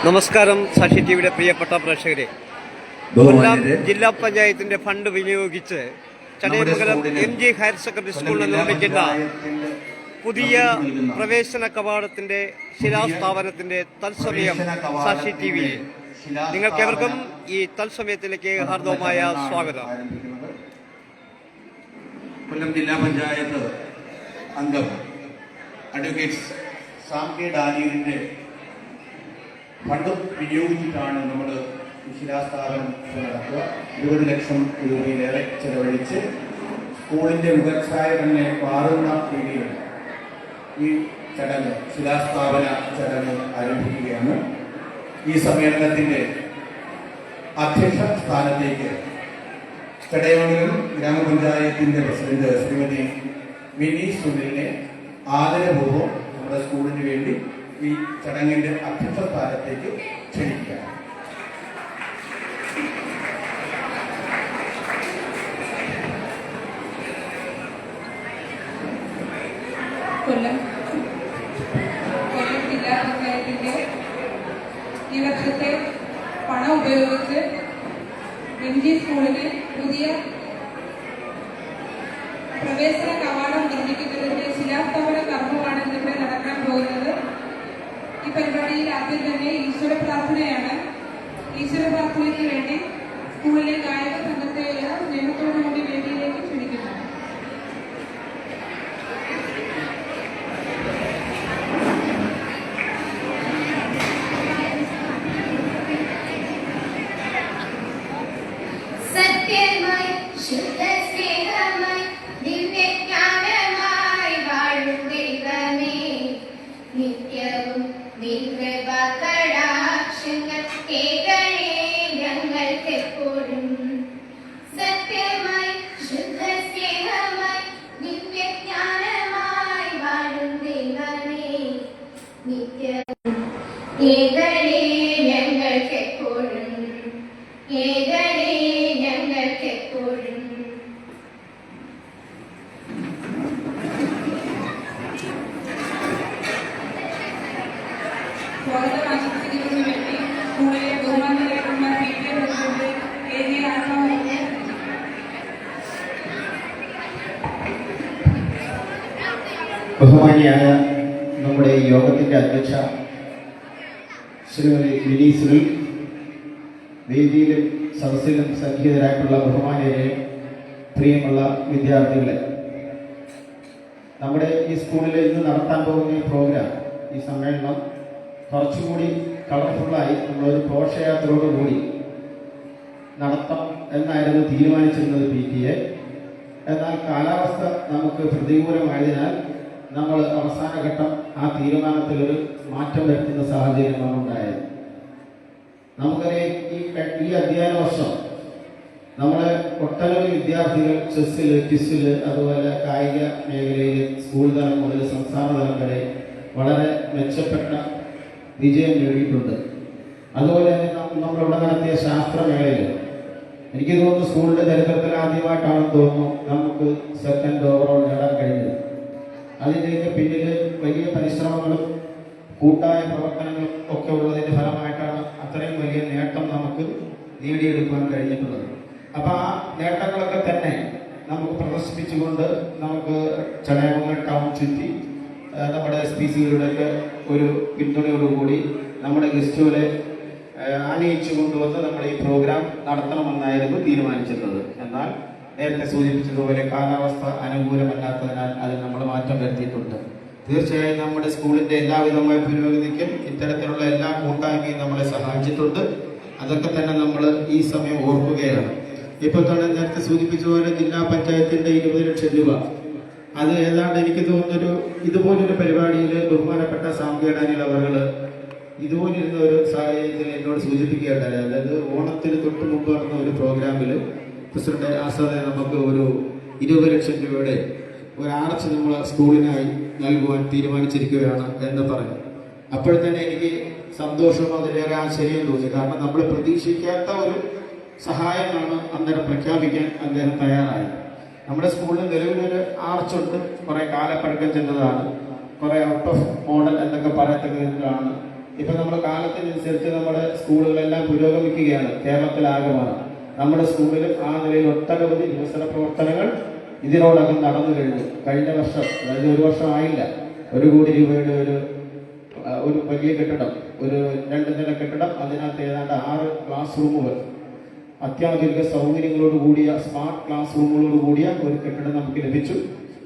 നമസ്കാരം. സാക്ഷി ടിവിയുടെ പ്രിയപ്പെട്ട പ്രേക്ഷകരെ, കൊല്ലം ജില്ലാ പഞ്ചായത്തിന്റെ ഫണ്ട് വിനിയോഗിച്ച് ചടയമംഗലം MG ഹയർ സെക്കൻഡറി സ്കൂളിൽ നിർമ്മിക്കുന്ന പുതിയ പ്രവേശന കവാടത്തിന്റെ ശിലാസ്ഥാപനത്തിന്റെ തത്സമയം സാക്ഷി ടിവിയിൽ നിങ്ങൾക്കെവർക്കും ഈ തത്സമയത്തിലേക്ക് ഹാർദവമായ സ്വാഗതം. കൊല്ലം ജില്ലാ പഞ്ചായത്ത് അംഗം അഡ്വക്കേറ്റ് സാം കെ ഡാനിയലിന്റെ ഫണ്ട് വിനിയോഗിച്ചിട്ടാണ് നമ്മൾ ശിലാസ്ഥാപനം നടത്തുക. 20 ലക്ഷം രൂപയിലേറെ ചെലവഴിച്ച് സ്കൂളിന്റെ മുഖച്ഛായ തന്നെ മാറുന്ന രീതിയിൽ ഈ ചടങ്ങ്, ശിലാസ്ഥാപന ചടങ്ങ് ആരംഭിക്കുകയാണ്. ഈ സമ്മേളനത്തിന്റെ അധ്യക്ഷ സ്ഥാനത്തേക്ക് ചടയമംഗലം ഗ്രാമപഞ്ചായത്തിന്റെ പ്രസിഡന്റ് ശ്രീമതി മിനി സുനിലിനെ ആദരപൂർവ്വം നമ്മുടെ സ്കൂളിന് വേണ്ടി ഈ ചടങ്ങിന്റെ അധ്യക്ഷ സ്ഥാനത്തേക്ക് ക്ഷണിക്കുക. കൊല്ലം ജില്ലാ പഞ്ചായത്തിന്റെ ഈ വർഷത്തെ പണം ഉപയോഗിച്ച് MG സ്കൂളിന് പുതിയ പ്രവേശന കവാടം നിർമ്മിക്കുന്നതിന്റെ ശിലാസ്ഥാപന കർമ്മമാണ് ഇവിടെ നടക്കാൻ പോകുന്നത്. ഈ പരിപാടിയിൽ ആദ്യം തന്നെ ഈശ്വര പ്രാർത്ഥനയാണ്. ഈശ്വര പ്രാർത്ഥനയ്ക്ക് വേണ്ടി സ്കൂളിലെ ഗായക സംഘത്തെ സ്നേഹത്തോടുകൂടി വേദിയിലേക്ക് ക്ഷണിക്കുന്നു. സത്യമായി ശുദ്ധ സ്നേഹമായി ദിവ്യജ്ഞാനമായി വാഴും ദൈവമേ, നിത്യവും കടാക്ഷങ്ങൾ കേൾക്കണേ ഞങ്ങൾക്കെപ്പോഴും. സത്യമായി ശുദ്ധ സ്നേഹമായി ദിവ്യജ്ഞാനമായി വാഴും ദൈവമേ, നിത്യവും കേൾക്കണേ ഞങ്ങൾക്കെപ്പോഴും, കേൾക്കണേ ഞങ്ങൾക്കെപ്പോഴും. സ്വാഗതം ആശംസിക്കുന്നതിന് വേണ്ടി സ്കൂളിലെ ബഹുമാനീയരായിട്ടുള്ള PTA പ്രസിഡന്റ് AG രാഘവനെ ബഹുമാനിയായ നമ്മുടെ യോഗത്തിന്റെ അധ്യക്ഷ ശ്രീമതി മിനി സുനിൽ, വേദിയിലും സദസ്സിലും സന്നിഹിതരായിട്ടുള്ള ബഹുമാനിയരെ, പ്രിയമുള്ള വിദ്യാർത്ഥികളെ, നമ്മുടെ ഈ സ്കൂളിൽ ഇന്ന് നടത്താൻ പോകുന്ന ഈ പ്രോഗ്രാം, ഈ സമ്മേളനം കുറച്ചുകൂടി കളർഫുള്ളായി നമ്മളൊരു ഘോഷയാത്രയോടുകൂടി നടത്താം എന്നായിരുന്നു തീരുമാനിച്ചിരുന്നത് PTA. എന്നാൽ കാലാവസ്ഥ നമുക്ക് പ്രതികൂലമായതിനാൽ നമ്മൾ അവസാന ഘട്ടം ആ തീരുമാനത്തിലൊരു മാറ്റം വരുത്തുന്ന സാഹചര്യമാണ് ഉണ്ടായത്. നമുക്കറിയാം, ഈ അധ്യയന വർഷം നമ്മളെ ഒട്ടനവധി വിദ്യാർത്ഥികൾ ചെസ്സിൽ, ക്വിസിൽ, അതുപോലെ കായിക മേഖലയിൽ സ്കൂൾ തലം മുതൽ സംസ്ഥാന തലം വരെ വളരെ മെച്ചപ്പെട്ട വിജയം നേടിയിട്ടുണ്ട്. അതുപോലെ തന്നെ നമ്മളിവിടെ നടത്തിയ ശാസ്ത്രമേളയിൽ എനിക്ക് തോന്നുന്നു സ്കൂളിന്റെ ചരിത്രത്തിൽ ആദ്യമായിട്ടാണെന്ന് തോന്നുന്നു നമുക്ക് 2nd ഓവറോൾ നേടാൻ കഴിഞ്ഞത്. അതിൻ്റെയൊക്കെ പിന്നിൽ വലിയ പരിശ്രമങ്ങളും കൂട്ടായ പ്രവർത്തനങ്ങളും ഒക്കെ ഉള്ളതിന്റെ ഫലമായിട്ടാണ് അത്രയും വലിയ നേട്ടം നമുക്ക് നേടിയെടുക്കാൻ കഴിഞ്ഞിട്ടുള്ളത്. അപ്പൊ ആ നേട്ടങ്ങളൊക്കെ തന്നെ നമുക്ക് പ്രദർശിപ്പിച്ചുകൊണ്ട് നമുക്ക് ചടയമംഗലം ടൗൺ ചുറ്റി നമ്മുടെ SPCകളുടെയൊക്കെ ഒരു പിന്തുണയോടുകൂടി നമ്മുടെ ഗസ്റ്റുകളെ ആനയിച്ചു കൊണ്ടുവന്ന് നമ്മുടെ ഈ പ്രോഗ്രാം നടത്തണമെന്നായിരുന്നു തീരുമാനിച്ചിരുന്നത്. എന്നാൽ നേരത്തെ സൂചിപ്പിച്ചതുപോലെ കാലാവസ്ഥ അനുകൂലമല്ലാത്തതിനാൽ അതിൽ നമ്മൾ മാറ്റം വരുത്തിയിട്ടുണ്ട്. തീർച്ചയായും നമ്മുടെ സ്കൂളിന്റെ എല്ലാവിധമായ പുരോഗതിക്കും ഇത്തരത്തിലുള്ള എല്ലാ കൂട്ടായ്മയും നമ്മളെ സഹായിച്ചിട്ടുണ്ട്. അതൊക്കെ തന്നെ നമ്മൾ ഈ സമയം ഓർക്കുകയാണ്. ഇപ്പോൾ തന്നെ നേരത്തെ സൂചിപ്പിച്ചതുപോലെ ജില്ലാ പഞ്ചായത്തിന്റെ 20 ലക്ഷം രൂപ, അത് ഏതാണ്ട് എനിക്ക് തോന്നുന്നൊരു ഇതുപോലൊരു പരിപാടിയിൽ ബഹുമാനപ്പെട്ട സാം കെ ഡാനിയൽ അവർ ഇതുപോലിരുന്ന ഒരു സാഹചര്യത്തിൽ എന്നോട് സൂചിപ്പിക്കുകയുണ്ടായി. അതായത് ഓണത്തിന് തൊട്ട് മുമ്പ് നടന്ന ഒരു പ്രോഗ്രാമിൽ പ്രസിഡന്റ് ആസാദെ നമുക്ക് ഒരു 20 ലക്ഷം രൂപയുടെ ഒരു ആർച്ച് നമ്മൾ സ്കൂളിനായി നൽകുവാൻ തീരുമാനിച്ചിരിക്കുകയാണ് എന്ന് പറഞ്ഞു. അപ്പോൾ തന്നെ എനിക്ക് സന്തോഷവും അതിലേറെ ആശ്ചര്യം തോന്നി. കാരണം നമ്മൾ പ്രതീക്ഷിക്കാത്ത ഒരു സഹായമാണ് അന്നേരം പ്രഖ്യാപിക്കാൻ അദ്ദേഹം തയ്യാറായത്. നമ്മുടെ സ്കൂളിൽ നിലവിലൊരു ആർച്ചുണ്ട്, കുറെ കാലപ്പഴക്കം ചെന്നതാണ്, കുറെ ഔട്ട് ഓഫ് മോഡൽ എന്നൊക്കെ പറയത്തക്കതാണ്. ഇപ്പൊ നമ്മുടെ കാലത്തിനനുസരിച്ച് നമ്മുടെ സ്കൂളുകളെല്ലാം പുരോഗമിക്കുകയാണ്. കേരളത്തിലാകമാണ് നമ്മുടെ സ്കൂളിലും ആ നിലയിൽ ഒട്ടനവധി വികസന പ്രവർത്തനങ്ങൾ ഇതിനോടകം നടന്നു കഴിഞ്ഞു. കഴിഞ്ഞ വർഷം, അതായത് ഒരു വർഷമായില്ല, 1 കോടി രൂപയുടെ ഒരു വലിയ കെട്ടിടം, ഒരു 2 നില കെട്ടിടം, അതിനകത്ത് ഏതാണ്ട് 6 ക്ലാസ് റൂമുകൾ, അത്യാധുനിക സൗകര്യങ്ങളോട് കൂടിയ സ്മാർട്ട് ക്ലാസ് റൂമുകളോട് കൂടിയ ഒരു കെട്ടിടം നമുക്ക് ലഭിച്ചു.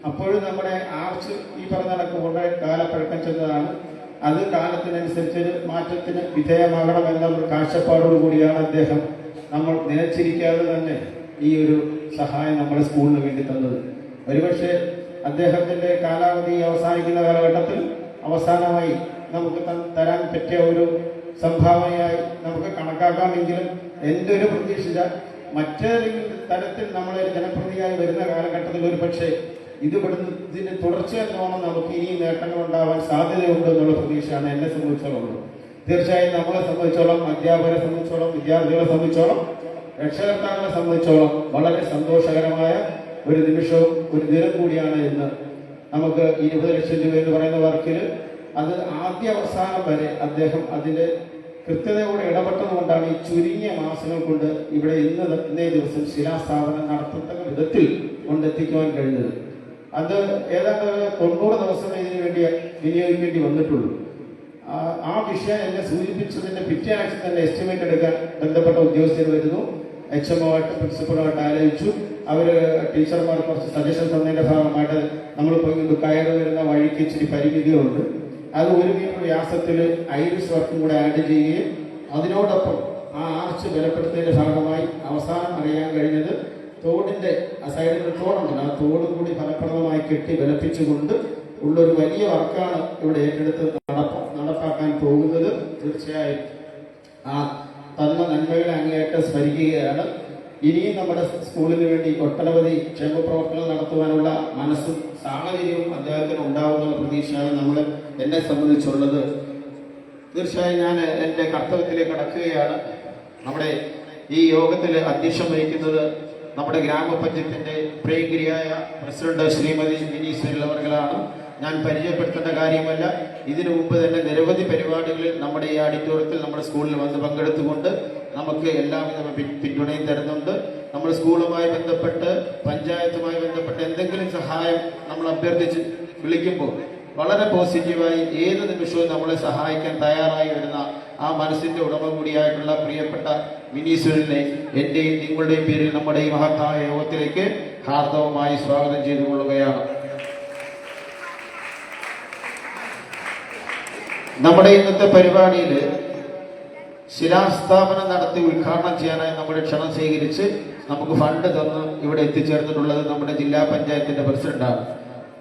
അപ്പോഴും നമ്മുടെ ആർച്ച് ഈ പറഞ്ഞ കണക്ക് വളരെ കാലപ്പഴക്കം ചെന്നതാണ്. അത് കാലത്തിനനുസരിച്ച് മാറ്റത്തിന് വിധേയമാകണം എന്നുള്ള കാഴ്ചപ്പാടോട് കൂടിയാണ് അദ്ദേഹം നമ്മൾ നനച്ചിരിക്കാതെ തന്നെ ഈ ഒരു സഹായം നമ്മുടെ സ്കൂളിന് വേണ്ടി തന്നത്. ഒരുപക്ഷെ അദ്ദേഹത്തിന്റെ കാലാവധി അവസാനിക്കുന്ന കാലഘട്ടത്തിൽ അവസാനമായി നമുക്ക് തരാൻ പറ്റിയ ഒരു സംഭാവനയായി നമുക്ക് കണക്കാക്കാമെങ്കിലും എൻ്റെ ഒരു പ്രതീക്ഷ മറ്റേതെങ്കിലും തരത്തിൽ നമ്മളെ ജനപ്രതിയായി വരുന്ന കാലഘട്ടത്തിൽ ഒരു പക്ഷേ ഇതിന് തുടർച്ചയെന്നോണം നമുക്ക് ഇനി നേട്ടങ്ങൾ ഉണ്ടാവാൻ സാധ്യതയുണ്ട് എന്നുള്ള പ്രതീക്ഷയാണ് എന്നെ സംബന്ധിച്ചോളം. തീർച്ചയായും നമ്മളെ സംബന്ധിച്ചോളം, അധ്യാപകരെ സംബന്ധിച്ചോളം, വിദ്യാർത്ഥികളെ സംബന്ധിച്ചോളം, രക്ഷകർത്താക്കളെ സംബന്ധിച്ചോളം വളരെ സന്തോഷകരമായ ഒരു നിമിഷവും ഒരു ദിനം കൂടിയാണ് ഇന്ന്. നമുക്ക് 20 ലക്ഷം രൂപ എന്ന് പറയുന്ന വർക്കിൽ അത് ആദ്യ അവസാനം വരെ അദ്ദേഹം അതിന്റെ കൃത്യതയോടെ ഇടപെട്ടതുകൊണ്ടാണ് ഈ ചുരുങ്ങിയ മാസങ്ങൾ കൊണ്ട് ഇവിടെ ഇന്നേ ദിവസം ശിലാസ്ഥാപനം നടത്തത്തക്ക വിധത്തിൽ കൊണ്ടെത്തിക്കുവാൻ കഴിഞ്ഞത്. അത് ഏതാണ്ട് 90 ദിവസം ഇതിനു വേണ്ടി വിനിയോഗിക്കേണ്ടി വന്നിട്ടുള്ളൂ. ആ വിഷയം എന്നെ സൂചിപ്പിച്ചതിന്റെ പിറ്റേ ആഴ്ച തന്നെ എസ്റ്റിമേറ്റ് എടുക്കാൻ ബന്ധപ്പെട്ട ഉദ്യോഗസ്ഥർ വരുന്നു. HMO ആയിട്ട് പ്രിൻസിപ്പളുമായിട്ട് ആലോചിച്ചു. അവര് ടീച്ചർമാർ കുറച്ച് സജഷൻ തന്നതിന്റെ ഭാഗമായിട്ട് നമ്മൾ കയറി വരുന്ന വഴിക്ക് ഇച്ചിരി പരിമിതികളുണ്ട്. അത് 1 മീറ്റർ വ്യാസത്തിൽ ഐറിസ് വർക്കും കൂടെ ആഡ് ചെയ്യുകയും അതിനോടൊപ്പം ആ ആർച്ച് ബലപ്പെടുത്തുന്നതിന്റെ ഭാഗമായി അവസാനം അറിയാൻ കഴിഞ്ഞത് തോടിന്റെ സൈഡിൽ തോടുണ്ട്, ആ തോടും കൂടി ഫലപ്രദമായി കെട്ടി ബലപ്പിച്ചുകൊണ്ട് ഉള്ളൊരു വലിയ വർക്കാണ് ഇവിടെ ഏറ്റെടുത്ത് നടപ്പാക്കാൻ പോകുന്നത്. തീർച്ചയായും ആ തന്ന നന്മകളെ അങ്ങേയറ്റം സ്മരിക്കുകയാണ്. ഇനിയും നമ്മുടെ സ്കൂളിന് വേണ്ടി ഒട്ടനവധി ക്ഷേമ പ്രവർത്തനങ്ങൾ നടത്തുവാനുള്ള മനസ്സും സാഹചര്യവും അദ്ദേഹത്തിന് ഉണ്ടാവുന്ന പ്രതീക്ഷയാണ് എന്നെ സംബന്ധിച്ചുള്ളത്. തീർച്ചയായും ഞാൻ എൻ്റെ കർത്തവ്യത്തിലേക്ക് കടക്കുകയാണ്. നമ്മുടെ ഈ യോഗത്തിൽ അധ്യക്ഷം വഹിക്കുന്നത് നമ്മുടെ ഗ്രാമപഞ്ചായത്തിന്റെ പ്രിയങ്കരിയായ പ്രസിഡന്റ് ശ്രീമതി മിനി സെല്ലവർകളാണ്. ഞാൻ പരിചയപ്പെടുത്തേണ്ട കാര്യമല്ല, ഇതിനു മുമ്പ് തന്നെ നിരവധി പരിപാടികളിൽ നമ്മുടെ ഈ ഓഡിറ്റോറിയത്തിൽ നമ്മുടെ സ്കൂളിൽ വന്ന് പങ്കെടുത്തുകൊണ്ട് നമുക്ക് എല്ലാവിധ പിന്തുണയും തരുന്നുണ്ട്. നമ്മൾ സ്കൂളുമായി ബന്ധപ്പെട്ട്, പഞ്ചായത്തുമായി ബന്ധപ്പെട്ട് എന്തെങ്കിലും സഹായം നമ്മൾ അഭ്യർത്ഥിച്ച് വിളിക്കുമ്പോൾ വളരെ പോസിറ്റീവായി ഏത് നിമിഷവും നമ്മളെ സഹായിക്കാൻ തയ്യാറായി വരുന്ന ആ മനസ്സിന്റെ ഉടമ കൂടിയായിട്ടുള്ള പ്രിയപ്പെട്ട മിനിസുലിനെ എന്റെയും നിങ്ങളുടെയും പേരിൽ നമ്മുടെ ഈ മഹത്തായ യോഗത്തിലേക്ക് ഹാർദവമായി സ്വാഗതം ചെയ്തുകൊള്ളുകയാണ്. നമ്മുടെ ഇന്നത്തെ പരിപാടിയിൽ ശിലാസ്ഥാപനം നടത്തി ഉദ്ഘാടനം ചെയ്യാനായി നമ്മുടെ ക്ഷണം സ്വീകരിച്ച് നമുക്ക് ഫണ്ട് തന്ന് ഇവിടെ എത്തിച്ചേർന്നിട്ടുള്ളത് നമ്മുടെ ജില്ലാ പഞ്ചായത്തിന്റെ പ്രസിഡന്റാണ്.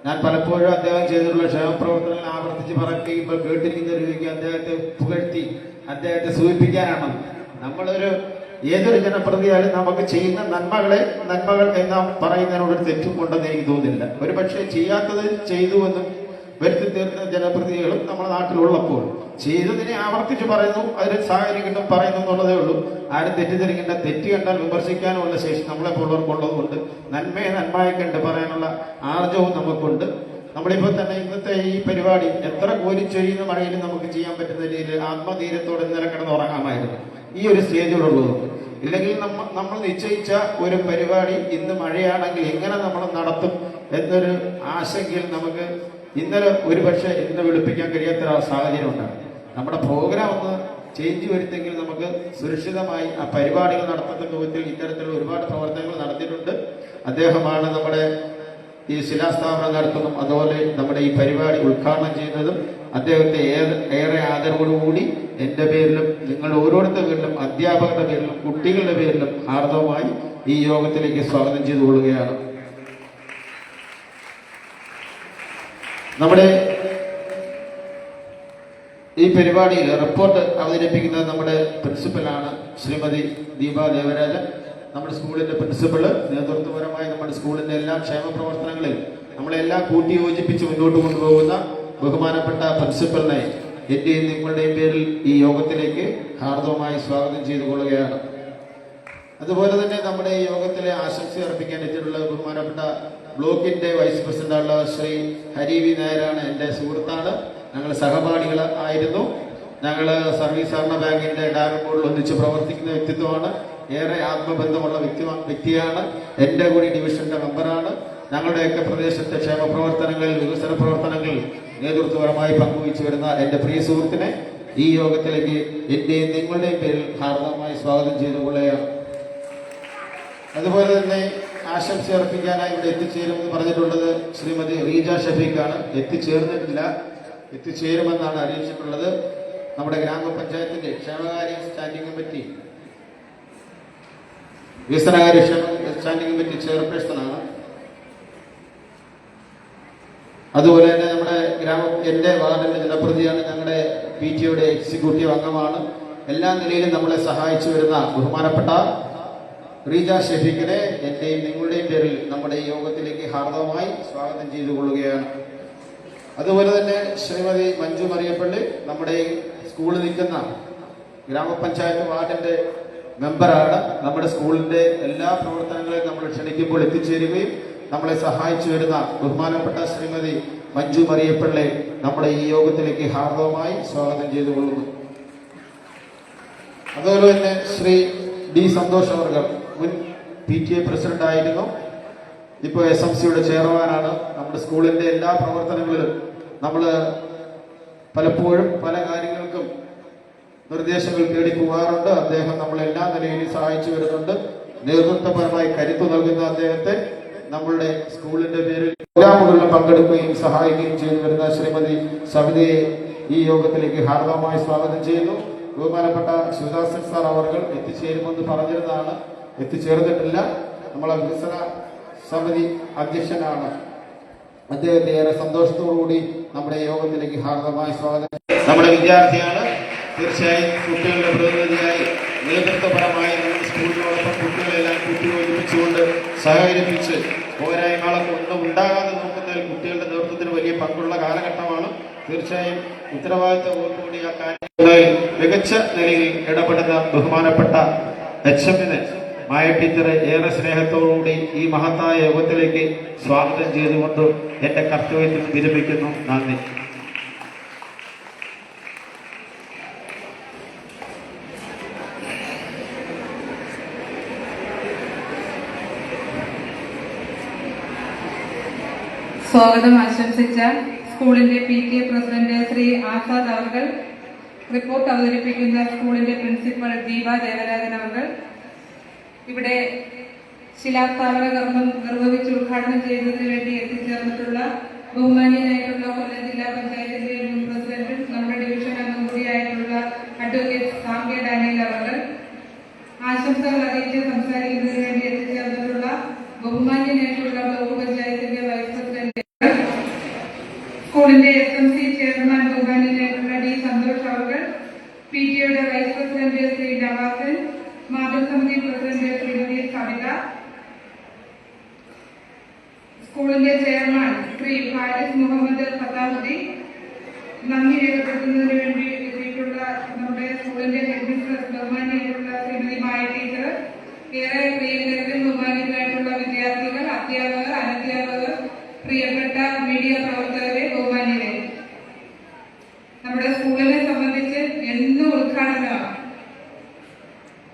ഞാൻ പലപ്പോഴും അദ്ദേഹം ചെയ്തിട്ടുള്ള ക്ഷേമപ്രവർത്തനങ്ങൾ ആവർത്തിച്ച് പറയുമ്പോൾ കേട്ടിരിക്കുന്ന രൂപയ്ക്ക് അദ്ദേഹത്തെ പുകഴ്ത്തി അദ്ദേഹത്തെ സൂചിപ്പിക്കാനാണ്. ഏതൊരു ജനപ്രതിയാലും നമുക്ക് ചെയ്യുന്ന നന്മകൾ എന്ന് പറയുന്നതിനോടൊരു തെറ്റും ഉണ്ടെന്ന് എനിക്ക് തോന്നുന്നില്ല. ഒരു പക്ഷേ ചെയ്യാത്തത് ചെയ്തു എന്നും വരുത്തി തീർന്ന ജനപ്രതിനിധികളും നമ്മുടെ നാട്ടിലുള്ളപ്പോൾ ചെയ്തതിനെ ആവർത്തിച്ച് പറയുന്നു, അതിന് സാഹചര്യം കിട്ടും പറയുന്നു എന്നുള്ളതേ ഉള്ളൂ. ആരും തെറ്റിദ്ധരിക്കേണ്ട. തെറ്റ് കണ്ടാൽ വിമർശിക്കാനുള്ള ശേഷി നമ്മളെ പോലുള്ളവർക്കുള്ളതുകൊണ്ട് നന്മയെ നന്മയെ കണ്ട് പറയാനുള്ള ആർജവും നമുക്കുണ്ട്. നമ്മളിപ്പോൾ തന്നെ ഇന്നത്തെ ഈ പരിപാടി എത്ര കോരിച്ചൊരിയുന്ന മഴയിലും നമുക്ക് ചെയ്യാൻ പറ്റുന്ന രീതിയിൽ ആത്മധീരത്തോടെ ഇന്നലെ കിടന്നുറങ്ങാമായിരുന്നു ഈ ഒരു സ്റ്റേജിലുള്ളതുകൊണ്ട്. ഇല്ലെങ്കിൽ നമ്മൾ നിശ്ചയിച്ച ഒരു പരിപാടി ഇന്ന് മഴയാണെങ്കിൽ എങ്ങനെ നമ്മൾ നടത്തും എന്നൊരു ആശങ്കയിൽ നമുക്ക് ഇന്നലെ ഒരുപക്ഷെ ഇന്ന് വിളിപ്പിക്കാൻ കഴിയാത്ത സാഹചര്യം ഉണ്ടാകും. നമ്മുടെ പ്രോഗ്രാം ഒന്ന് ചേഞ്ച് വരുത്തെങ്കിൽ നമുക്ക് സുരക്ഷിതമായി ആ പരിപാടികൾ നടത്തത്തക്ക വിധത്തിൽ ഇത്തരത്തിലുള്ള ഒരുപാട് പ്രവർത്തനങ്ങൾ നടത്തിയിട്ടുണ്ട്. അദ്ദേഹമാണ് നമ്മുടെ ഈ ശിലാസ്ഥാപനം നടത്തുന്നതും അതുപോലെ നമ്മുടെ ഈ പരിപാടി ഉദ്ഘാടനം ചെയ്യുന്നതും. അദ്ദേഹത്തെ ഏറെ ആദരവോടുകൂടി എൻ്റെ പേരിലും നിങ്ങളുടെ ഓരോരുത്തരുടെ പേരിലും അധ്യാപകരുടെ പേരിലും കുട്ടികളുടെ പേരിലും ഹാർദവമായി ഈ യോഗത്തിലേക്ക് സ്വാഗതം ചെയ്തുകൊള്ളുകയാണ്. നമ്മുടെ ഈ പരിപാടിയിൽ റിപ്പോർട്ട് അവതരിപ്പിക്കുന്നത് നമ്മുടെ പ്രിൻസിപ്പലാണ് ശ്രീമതി ദീപ ദേവരാജൻ. നമ്മുടെ സ്കൂളിന്റെ പ്രിൻസിപ്പള് നേതൃത്വപരമായി നമ്മുടെ സ്കൂളിന്റെ എല്ലാ ക്ഷേമ പ്രവർത്തനങ്ങളിൽ നമ്മളെല്ലാം കൂട്ടിയോജിപ്പിച്ച് മുന്നോട്ട് കൊണ്ടുപോകുന്ന ബഹുമാനപ്പെട്ട പ്രിൻസിപ്പലിനെ എന്റെയും നിങ്ങളുടെയും പേരിൽ ഈ യോഗത്തിലേക്ക് ഹാർദവമായി സ്വാഗതം ചെയ്തുകൊള്ളുകയാണ്. അതുപോലെ തന്നെ നമ്മുടെ ഈ യോഗത്തിലെ ആശംസ അർപ്പിക്കാൻ എത്തിയിട്ടുള്ള ബഹുമാനപ്പെട്ട ബ്ലോക്കിന്റെ വൈസ് പ്രസിഡന്റുള്ള ശ്രീ ഹരി വി നായരാണ്. എൻ്റെ സുഹൃത്താണ്, ഞങ്ങൾ സഹപാഠികൾ ആയിരുന്നു. ഞങ്ങൾ സർവീസ് സഹകരണ ബാങ്കിന്റെ ഡയറക്ടർ ബോർഡിൽ ഒന്നിച്ച് പ്രവർത്തിക്കുന്ന വ്യക്തിത്വമാണ്. ഏറെ ആത്മബന്ധമുള്ള വ്യക്തിയാണ്. എൻ്റെ കൂടി ഡിവിഷന്റെ മെമ്പറാണ്. ഞങ്ങളുടെയൊക്കെ പ്രദേശത്തെ ക്ഷേമ പ്രവർത്തനങ്ങളിൽ, വികസന പ്രവർത്തനങ്ങളിൽ നേതൃത്വപരമായി പങ്കുവച്ചു വരുന്ന എൻ്റെ പ്രിയ സുഹൃത്തിനെ ഈ യോഗത്തിലേക്ക് എന്റെയും നിങ്ങളുടെയും പേരിൽ ഹാർദവമായി സ്വാഗതം ചെയ്തുകൊള്ളുകയാണ്. അതുപോലെ തന്നെ ആശംസ അർപ്പിക്കാനായി ഇവിടെ എത്തിച്ചേരുമെന്ന് പറഞ്ഞിട്ടുള്ളത് ശ്രീമതി റീജ ഷഫീഖാണ്. എത്തിച്ചേർന്നിട്ടില്ല, എത്തിച്ചേരുമെന്നാണ് അറിയിച്ചിട്ടുള്ളത്. നമ്മുടെ ഗ്രാമപഞ്ചായത്തിന്റെ ക്ഷേമകാര്യ സ്റ്റാൻഡിംഗ് കമ്മിറ്റി, വികസനകാര്യ സ്റ്റാൻഡിംഗ് കമ്മിറ്റി ചെയർപേഴ്സണാണ്. അതുപോലെ തന്നെ നമ്മുടെ എൻ്റെ വാർഡിന്റെ ജനപ്രതിയാണ്. ഞങ്ങളുടെ PTOയുടെ എക്സിക്യൂട്ടീവ് അംഗമാണ്. എല്ലാ നിലയിലും നമ്മളെ സഹായിച്ചു വരുന്ന ബഹുമാനപ്പെട്ട റീജ ഷഫീഖിനെ എന്റെയും നിങ്ങളുടെയും പേരിൽ നമ്മുടെ ഈ യോഗത്തിലേക്ക് ഹാർദവമായി സ്വാഗതം ചെയ്തുകൊള്ളുകയാണ്. അതുപോലെ തന്നെ ശ്രീമതി മഞ്ജു മറിയപ്പള്ളി നമ്മുടെ സ്കൂളിൽ നിൽക്കുന്ന ഗ്രാമപഞ്ചായത്ത് വാർഡിന്റെ മെമ്പറാണ്. നമ്മുടെ സ്കൂളിന്റെ എല്ലാ പ്രവർത്തനങ്ങളെയും നമ്മൾ ക്ഷണിക്കുമ്പോൾ എത്തിച്ചേരുകയും നമ്മളെ സഹായിച്ചു വരുന്ന ബഹുമാനപ്പെട്ട ശ്രീമതി മഞ്ജു മറിയപ്പള്ളി നമ്മുടെ ഈ യോഗത്തിലേക്ക് ഹാർദവമായി സ്വാഗതം ചെയ്തുകൊള്ളുന്നു. അതുപോലെ തന്നെ ശ്രീ D സന്തോഷ് അവർ മുൻ PTA പ്രസിഡന്റ് ആയിരുന്നു. ഇപ്പോൾ SMCയുടെ ചെയർമാനാണ്. നമ്മുടെ സ്കൂളിന്റെ എല്ലാ പ്രവർത്തനങ്ങളിലും നമ്മൾ പലപ്പോഴും പല കാര്യങ്ങൾക്കും നിർദ്ദേശങ്ങൾ തേടി പോകാറുണ്ട്. അദ്ദേഹം നമ്മളെല്ലാ നിലയിലും സഹായിച്ചു വരുന്നുണ്ട്. നേതൃത്വപരമായി കരുത്തു നൽകുന്ന അദ്ദേഹത്തെ നമ്മളുടെ സ്കൂളിന്റെ പേരിൽ പ്രോഗ്രാമുകളിൽ പങ്കെടുക്കുകയും സഹായിക്കുകയും ചെയ്തു വരുന്ന ശ്രീമതി സവിതയെ ഈ യോഗത്തിലേക്ക് ഹാർദവമായി സ്വാഗതം ചെയ്യുന്നു. ബഹുമാനപ്പെട്ട ശിവദാസൻ സാർ അവർ എത്തിച്ചേരുമെന്ന് പറഞ്ഞിരുന്നതാണ്, എത്തിച്ചേർന്നിട്ടില്ല. നമ്മളെ വികസന സമിതി അധ്യക്ഷനാണ്. അദ്ദേഹത്തെ ഏറെ സന്തോഷത്തോടുകൂടി നമ്മുടെ യോഗത്തിലേക്ക് ഹാർദവമായി സ്വാഗതം. നമ്മുടെ വിദ്യാർത്ഥിയാണ്. തീർച്ചയായും കുട്ടികളുടെ പ്രതിനിധിയായി നേതൃത്വപരമായി നമ്മുടെ സ്കൂളിനോടൊപ്പം കുട്ടികളെല്ലാം കൂട്ടിയോജിപ്പിച്ചുകൊണ്ട് സഹകരിപ്പിച്ച് പോരായ്മകളൊക്കെ ഒന്നും ഉണ്ടാകാതെ നോക്കുന്നതിൽ കുട്ടികളുടെ നേതൃത്വത്തിന് വലിയ പങ്കുള്ള കാലഘട്ടമാണ്. തീർച്ചയായും ഉത്തരവാദിത്തത്തോടുകൂടി ആ കാര്യങ്ങളിൽ മികച്ച നിലയിൽ ഇടപെടുന്ന ബഹുമാനപ്പെട്ട HMനെ മായ ടീച്ചറെ ഏറെ സ്നേഹത്തോടുകൂടി ഈ മഹത്തായ യോഗത്തിലേക്ക് സ്വാഗതം ചെയ്തുകൊണ്ട് എന്റെ കർത്തവ്യത്തിൽ വിരമിക്കുന്നു. നന്ദി. സ്വാഗതം ആശംസിച്ച സ്കൂളിന്റെ PTA പ്രസിഡന്റ് ശ്രീ ആസാദ് അവർ, റിപ്പോർട്ട് അവതരിപ്പിക്കുന്ന സ്കൂളിന്റെ പ്രിൻസിപ്പൽ ദീപ ദേവരാജൻ അവർ, ഇവിടെ ശിലാസ്ഥാപന കർമ്മം നിർവഹിച്ച് ഉദ്ഘാടനം ചെയ്യുന്നതിന് വേണ്ടി എത്തിച്ചേർന്നിട്ടുള്ള ബഹുമാനീയനായിട്ടുള്ള കൊല്ലം ജില്ലാ പഞ്ചായത്തിന്റെ മുൻ പ്രസിഡന്റും നമ്മുടെ ഡിവിഷൻ അംഗം കൂടിയായിട്ടുള്ള അഡ്വക്കേറ്റ് സാം കെ ഡാനിയൽ അവർ, ആശംസകൾ അറിയിച്ച് സംസാരിക്കുന്നതിന് വേണ്ടി എത്തിച്ചേർന്നിട്ടുള്ള ബഹുമാനീയനായിട്ടുള്ള ബ്ലോക്ക് പഞ്ചായത്തിന്റെ വൈസ് പ്രസിഡന്റ്, സ്കൂളിന്റെ SMC ചെയർമാൻ ബഹുമാനീയനായിട്ടുള്ള D സന്തോഷ് അവർ, PTOയുടെ വൈസ് പ്രസിഡന്റ് ശ്രീ നവാസൻ, മാതൃസമിതി പ്രസിഡന്റ് ശ്രീമതി സവിത, സ്കൂളിന്റെ ചെയർമാൻ ശ്രീ ഹാരിസ് മുഹമ്മദ് ഫത്താഹുദ്ദീൻ, നന്ദി രേഖപ്പെടുത്തുന്നതിന് വേണ്ടി എത്തിയിട്ടുള്ള നമ്മുടെ സ്കൂളിന്റെ ഹെഡ് മിസ്ട്രസ് ബഹുമാനീയനായിട്ടുള്ള ശ്രീമതി മായ ടീച്ചർ, ഏറെ പ്രിയങ്കരരും ബഹുമാനീയരായിട്ടുള്ള വിദ്യാർത്ഥികൾ, അധ്യാപകർ, അനധ്യാപകർ, പ്രിയപ്പെട്ട മീഡിയ പ്രവർത്തകരെ, ബഹുമാനീയരെ, നമ്മുടെ സ്കൂളിനെ സംബന്ധിച്ച് എന്നും ഉദ്ഘാടനമാണ്.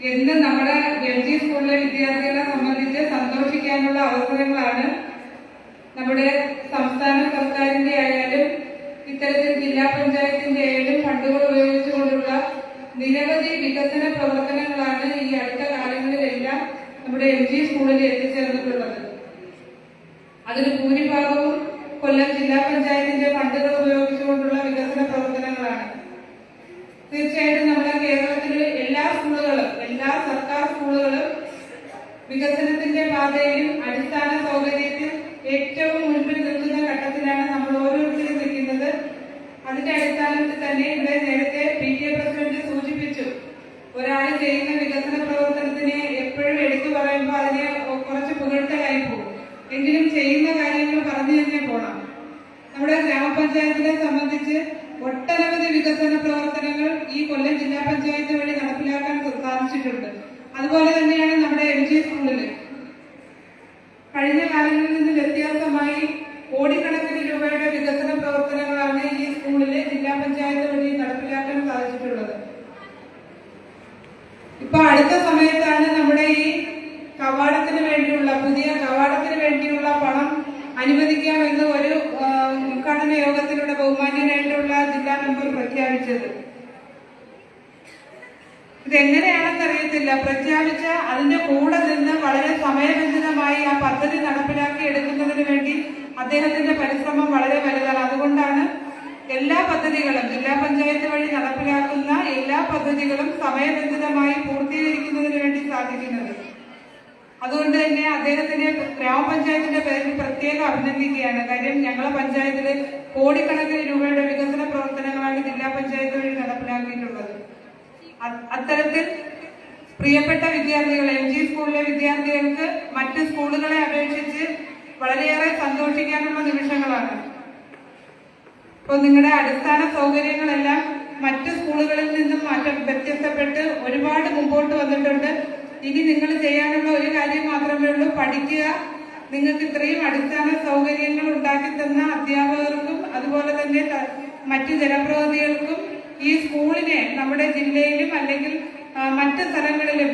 എന്നും നമ്മുടെ LG സ്കൂളിലെ വിദ്യാർത്ഥികളെ സംബന്ധിച്ച് സന്തോഷിക്കാനുള്ള അവസരങ്ങളാണ് നമ്മുടെ സംസ്ഥാന സർക്കാരിന്റെ ആയാലും ഇത്തരത്തിൽ ജില്ലാ പഞ്ചായത്തിന്റെ ആയാലും ഫണ്ടുകൾ ഉപയോഗിച്ചുകൊണ്ടുള്ള നിരവധി വികസന പ്രവർത്തനങ്ങളാണ് ഈ അടുത്ത കാലങ്ങളിലെല്ലാം നമ്മുടെ LG സ്കൂളിൽ എത്തിച്ചേർന്നിട്ടുള്ളത്. അതിന് ഭൂരിഭാഗവും കൊല്ലം ജില്ലാ പഞ്ചായത്തിന്റെ ഫണ്ടുകൾ ഉപയോഗിച്ചുകൊണ്ടുള്ള വികസന പ്രവർത്തനങ്ങളാണ്. തീർച്ചയായിട്ടും നമ്മുടെ കേരളത്തിലെ എല്ലാ സ്കൂളുകളും, എല്ലാ സർക്കാർ സ്കൂളുകളും വികസനത്തിന്റെ പാതയിലും അടിസ്ഥാന സൗകര്യത്തിൽ ഏറ്റവും മുൻപിൽ നിൽക്കുന്ന ഘട്ടത്തിലാണ് നമ്മൾ ഓരോരുത്തരും നിൽക്കുന്നത്. അതിന്റെ അടിസ്ഥാനത്തിൽ തന്നെ ഇവിടെ നേരത്തെ PTA പ്രസിഡന്റ് സൂചിപ്പിച്ചു, ഒരാൾ ചെയ്യുന്ന വികസന പ്രവർത്തനത്തിനെ എപ്പോഴും എടുത്തു പറയുമ്പോൾ അതിനെ കുറച്ച് പുകഴ്ത്തലായി പോകും. എങ്കിലും ചെയ്യുന്ന കാര്യങ്ങൾ പറഞ്ഞു തന്നെ പോകണം. നമ്മുടെ ഗ്രാമപഞ്ചായത്തിനെ സംബന്ധിച്ച് ഒട്ടനവധി വികസന പ്രവർത്തനങ്ങൾ ഈ കൊല്ലം ജില്ലാ പഞ്ചായത്ത് വഴി നടപ്പിലാക്കാൻ സാധിച്ചിട്ടുണ്ട്. അതുപോലെ തന്നെയാണ് നമ്മുടെ LG സ്കൂളില് കഴിഞ്ഞ കാലങ്ങളിൽ നിന്ന് വ്യത്യാസമായി കോടിക്കണക്കിന് രൂപയുടെ വികസന പ്രവർത്തനങ്ങളാണ് ഈ സ്കൂളിലെ ജില്ലാ പഞ്ചായത്ത് വഴി നടപ്പിലാക്കാൻ സാധിച്ചിട്ടുള്ളത്. അടുത്ത സമയത്താണ് നമ്മുടെ ഈ കവാടത്തിന് വേണ്ടിയുള്ള പുതിയ കവാടത്തിന് വേണ്ടിയുള്ള പണം അനുവദിക്കാമെന്ന് ഒരു ഉദ്ഘാടന യോഗത്തിലൂടെ ബഹുമാന്യനായിട്ടുള്ള ജില്ലാ മെമ്പർ പ്രഖ്യാപിച്ചത്. ഇതെങ്ങനെയാണെന്ന് അറിയത്തില്ല. പ്രഖ്യാപിച്ച അതിന്റെ കൂടെ നിന്ന് വളരെ സമയബന്ധിതമായി ആ പദ്ധതി നടപ്പിലാക്കി എടുക്കുന്നതിന് വേണ്ടി അദ്ദേഹത്തിന്റെ പരിശ്രമം വളരെ വലുതാണ്. അതുകൊണ്ടാണ് എല്ലാ പദ്ധതികളും ജില്ലാ പഞ്ചായത്ത് വഴി നടപ്പിലാക്കുന്ന എല്ലാ പദ്ധതികളും സമയബന്ധിതമായി പൂർത്തീകരിക്കുന്നതിന് വേണ്ടി സാധിക്കുന്നത്. അതുകൊണ്ട് തന്നെ അദ്ദേഹത്തിന്റെ ഗ്രാമപഞ്ചായത്തിന്റെ പേരിൽ പ്രത്യേകം അഭിനന്ദിക്കുകയാണ്. കാര്യം ഞങ്ങളെ പഞ്ചായത്തില് കോടിക്കണക്കിന് രൂപയുടെ വികസന പ്രവർത്തനങ്ങളാണ് ജില്ലാ പഞ്ചായത്ത് വഴി നടപ്പിലാക്കിയിട്ടുള്ളത്. അത്തരത്തിൽ പ്രിയപ്പെട്ട വിദ്യാർത്ഥികൾ, MG സ്കൂളിലെ വിദ്യാർത്ഥികൾക്ക് മറ്റ് സ്കൂളുകളെ അപേക്ഷിച്ച് വളരെയേറെ സന്തോഷിക്കാനുള്ള നിമിഷങ്ങളാണ്. ഇപ്പോൾ നിങ്ങളുടെ അടിസ്ഥാന സൗകര്യങ്ങളെല്ലാം മറ്റ് സ്കൂളുകളിൽ നിന്നും വ്യത്യസ്തപ്പെട്ട് ഒരുപാട് മുമ്പോട്ട് വന്നിട്ടുണ്ട്. ഇനി നിങ്ങൾ ചെയ്യാനുള്ള ഒരു കാര്യം മാത്രമേ ഉള്ളൂ, പഠിക്കുക. നിങ്ങൾക്ക് ഇത്രയും അടിസ്ഥാന സൗകര്യങ്ങൾ ഉണ്ടാക്കി തന്ന അധ്യാപകർക്കും അതുപോലെ തന്നെ മറ്റ് ജനപ്രതിനിധികൾക്കും ഈ സ്കൂളിനെ നമ്മുടെ ജില്ലയിലും അല്ലെങ്കിൽ മറ്റ് സ്ഥലങ്ങളിലും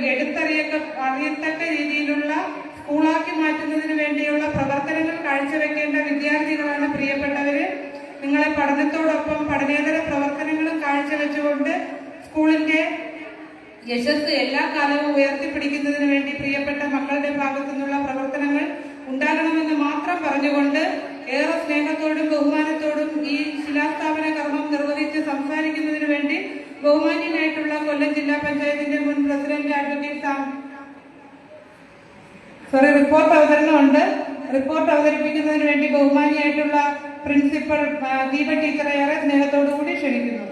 അറിയത്തക്ക രീതിയിലുള്ള സ്കൂളാക്കി മാറ്റുന്നതിന് വേണ്ടിയുള്ള പ്രവർത്തനങ്ങൾ കാഴ്ചവെക്കേണ്ട വിദ്യാർത്ഥികളാണ് പ്രിയപ്പെട്ടവര്. നിങ്ങളെ പഠനത്തോടൊപ്പം പഠനേതര പ്രവർത്തനങ്ങളും കാഴ്ചവെച്ചുകൊണ്ട് സ്കൂളിന്റെ യശസ് എല്ലാ കാലവും ഉയർത്തിപ്പിടിക്കുന്നതിന് വേണ്ടി പ്രിയപ്പെട്ട മക്കളുടെ ഭാഗത്തു നിന്നുള്ള പ്രവർത്തനങ്ങൾ ഉണ്ടാകണമെന്ന് മാത്രം പറഞ്ഞുകൊണ്ട് ഏറെ സ്നേഹത്തോടും ബഹുമാനത്തോടും ഈ ശിലാസ്ഥാപന കർമ്മം നിർവഹിച്ച് സംസാരിക്കുന്നതിന് വേണ്ടി ബഹുമാന്യനായിട്ടുള്ള കൊല്ലം ജില്ലാ പഞ്ചായത്തിന്റെ മുൻ പ്രസിഡന്റ് അഡ്വക്കേറ്റ് റിപ്പോർട്ട് അവതരണമുണ്ട്. റിപ്പോർട്ട് അവതരിപ്പിക്കുന്നതിന് വേണ്ടി ബഹുമാനിയായിട്ടുള്ള പ്രിൻസിപ്പൽ ദീപ ടീച്ചറെ ഏറെ സ്നേഹത്തോടു കൂടി ക്ഷണിക്കുന്നു.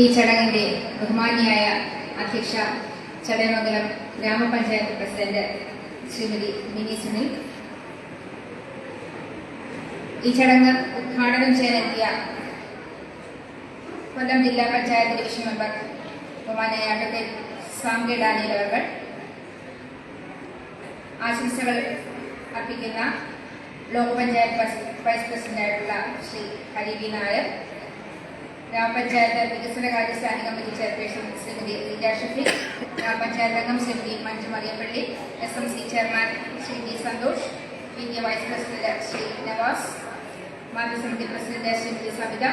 ഈ ചടങ്ങിന്റെ ബഹുമാന്യായ അധ്യക്ഷ ചടയമംഗലം ഗ്രാമപഞ്ചായത്ത് പ്രസിഡന്റ് ശ്രീമതി മിനി സുനിൽ, ഈ ചടങ്ങ് ഉദ്ഘാടനം ചെയ്യാനെത്തിയ കൊല്ലം ജില്ലാ പഞ്ചായത്ത് ഡിവിഷൻ മെമ്പർ ബഹുമാന്യായ അഡ്വക്കേറ്റ് സാംകെ ഡാനിയൽ അവർ, ആശംസകൾ അർപ്പിക്കുന്ന ബ്ലോക്ക് പഞ്ചായത്ത് വൈസ് പ്രസിഡന്റായിട്ടുള്ള ശ്രീ ഹരി വി നായർ, ഗ്രാമപഞ്ചായത്ത് വികസനകാര്യ standing committee chairperson Shrimati Rija Shafeeq, ഗ്രാമപഞ്ചായത്ത് അംഗം Shrimati Manju Mariyappally, SMC chairman Shri G Santhosh, PTA vice president Shri Navas, മാതൃസമിതി president Shrimati Sabitha,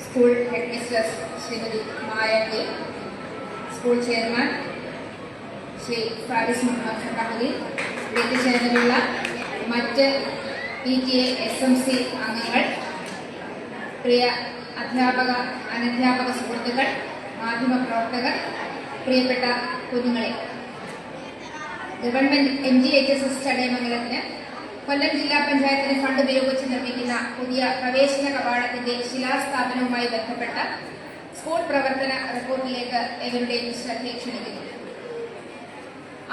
school head mistress Shrimati Maya K, school chairman Shri Faris Muhammad Sakhahali, എത്തിച്ചേർന്നിട്ടുള്ള മറ്റ് PTA SMC അംഗങ്ങൾ, പ്രിയ അധ്യാപക അനധ്യാപക സുഹൃത്തുക്കൾ, മാധ്യമപ്രവർത്തകർ, പ്രിയപ്പെട്ട കുഞ്ഞുങ്ങളെ, ഗവൺമെന്റ് MGHSS ചടയമംഗലത്തിന് കൊല്ലം ജില്ലാ പഞ്ചായത്തിന് ഫണ്ട് ഉപയോഗിച്ച് നിർമ്മിക്കുന്ന പുതിയ പ്രവേശന കവാടത്തിന്റെ ശിലാസ്ഥാപനവുമായി ബന്ധപ്പെട്ട സ്കൂൾ പ്രവർത്തന റിപ്പോർട്ടിലേക്ക് ഇവരുടെയും ശ്രദ്ധ ക്ഷണിക്കുന്നു.